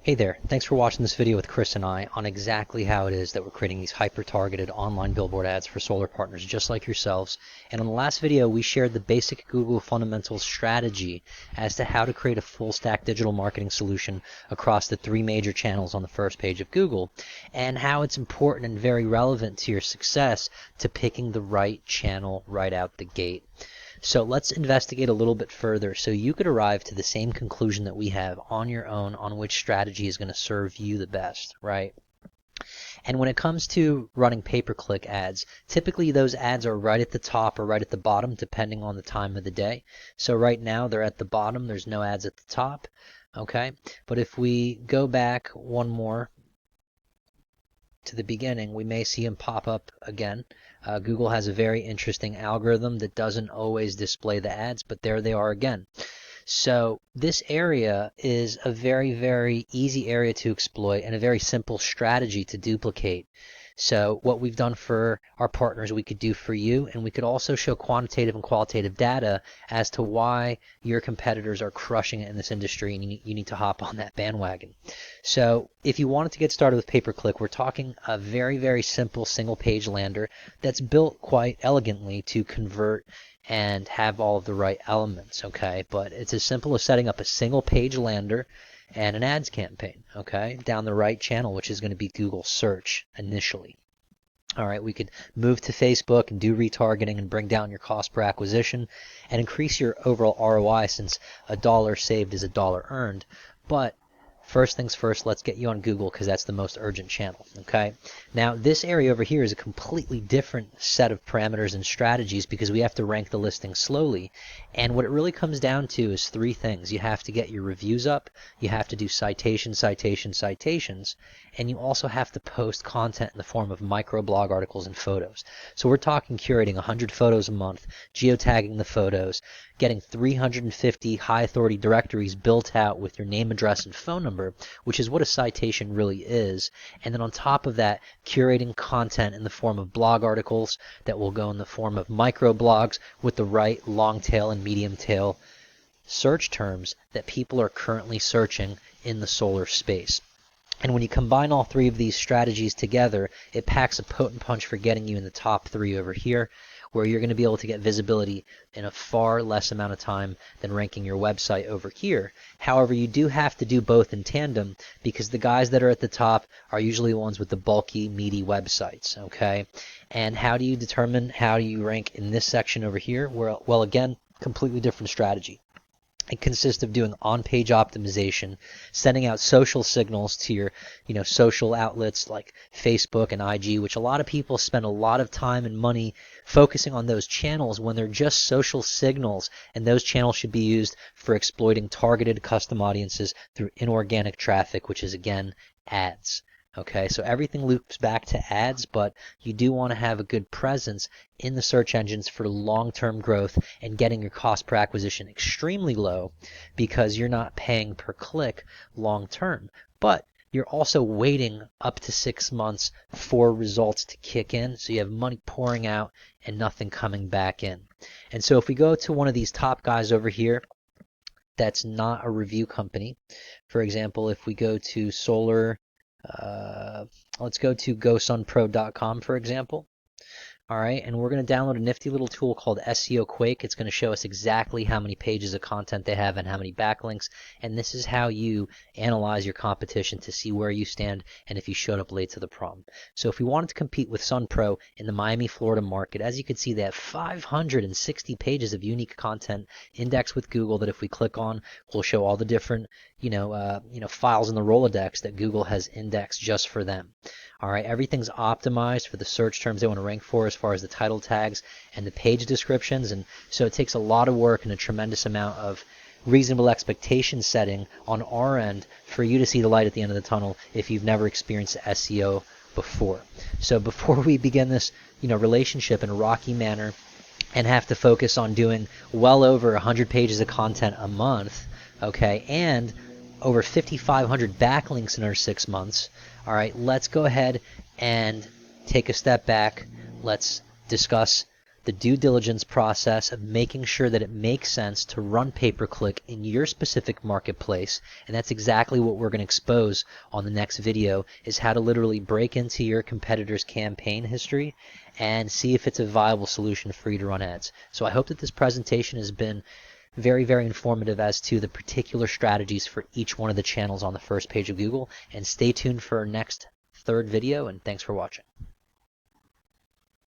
Hey there, thanks for watching this video with Chris and I on exactly how it is that we're creating these hyper-targeted online billboard ads for solar partners just like yourselves. And on the last video, we shared the basic Google fundamentals strategy as to how to create a full-stack digital marketing solution across the three major channels on the first page of Google, and how it's important and very relevant to your success to picking the right channel right out the gate. So let's investigate a little bit further so you could arrive to the same conclusion that we have on your own on which strategy is going to serve you the best, right? And when it comes to running pay-per-click ads, typically those ads are right at the top or right at the bottom depending on the time of the day. So right now they're at the bottom, there's no ads at the top, okay? But if we go back one more to the beginning, we may see them pop up again. Google has a very interesting algorithm that doesn't always display the ads, but there they are again. So this area is a very, very easy area to exploit and a very simple strategy to duplicate. So what we've done for our partners, we could do for you, and we could also show quantitative and qualitative data as to why your competitors are crushing it in this industry, and you need to hop on that bandwagon. So if you wanted to get started with pay-per-click, we're talking a very, very simple single-page lander that's built quite elegantly to convert and have all of the right elements, okay? But it's as simple as setting up a single-page lander and an ads campaign, okay, down the right channel, which is going to be Google search initially. All right, we could move to Facebook and do retargeting and bring down your cost per acquisition and increase your overall ROI, since a dollar saved is a dollar earned. But first things first, let's get you on Google because that's the most urgent channel, okay? Now, this area over here is a completely different set of parameters and strategies because we have to rank the listing slowly. And what it really comes down to is three things. You have to get your reviews up, you have to do citations, and you also have to post content in the form of microblog articles and photos. So we're talking curating 100 photos a month, geotagging the photos, getting 350 high authority directories built out with your name, address, and phone number, which is what a citation really is. And then on top of that, curating content in the form of blog articles that will go in the form of microblogs with the right long tail and medium tail search terms that people are currently searching in the solar space. And when you combine all three of these strategies together, it packs a potent punch for getting you in the top three over here, where you're going to be able to get visibility in a far less amount of time than ranking your website over here. However, you do have to do both in tandem because the guys that are at the top are usually the ones with the bulky, meaty websites, okay? And how do you determine how you rank in this section over here? Well, again, completely different strategy. It consists of doing on-page optimization, sending out social signals to your, social outlets like Facebook and IG, which a lot of people spend a lot of time and money focusing on those channels when they're just social signals, and those channels should be used for exploiting targeted custom audiences through inorganic traffic, which is, again, ads. Okay, so everything loops back to ads, but you do want to have a good presence in the search engines for long-term growth and getting your cost per acquisition extremely low because you're not paying per click long-term. But you're also waiting up to 6 months for results to kick in, so you have money pouring out and nothing coming back in. And so if we go to one of these top guys over here, that's not a review company. For example, if we go to solar, let's go to gosunpro.com, for example. All right, and we're going to download a nifty little tool called SEO Quake. It's going to show us exactly how many pages of content they have and how many backlinks, and this is how you analyze your competition to see where you stand and if you showed up late to the prom. So if we wanted to compete with SunPro in the Miami, Florida market, as you can see, they have 560 pages of unique content indexed with Google that if we click on, will show all the different files in the Rolodex that Google has indexed just for them. All right, everything's optimized for the search terms they want to rank for as far as the title tags and the page descriptions, and so it takes a lot of work and a tremendous amount of reasonable expectation setting on our end for you to see the light at the end of the tunnel if you've never experienced SEO before. So before we begin this, relationship in a rocky manner and have to focus on doing well over 100 pages of content a month, okay, and over 5,500 backlinks in our 6 months. All right, let's go ahead and take a step back. Let's discuss the due diligence process of making sure that it makes sense to run pay-per-click in your specific marketplace. And that's exactly what we're going to expose on the next video, is how to literally break into your competitor's campaign history and see if it's a viable solution for you to run ads. So I hope that this presentation has been very, very informative as to the particular strategies for each one of the channels on the first page of Google. And stay tuned for our next third video, and thanks for watching.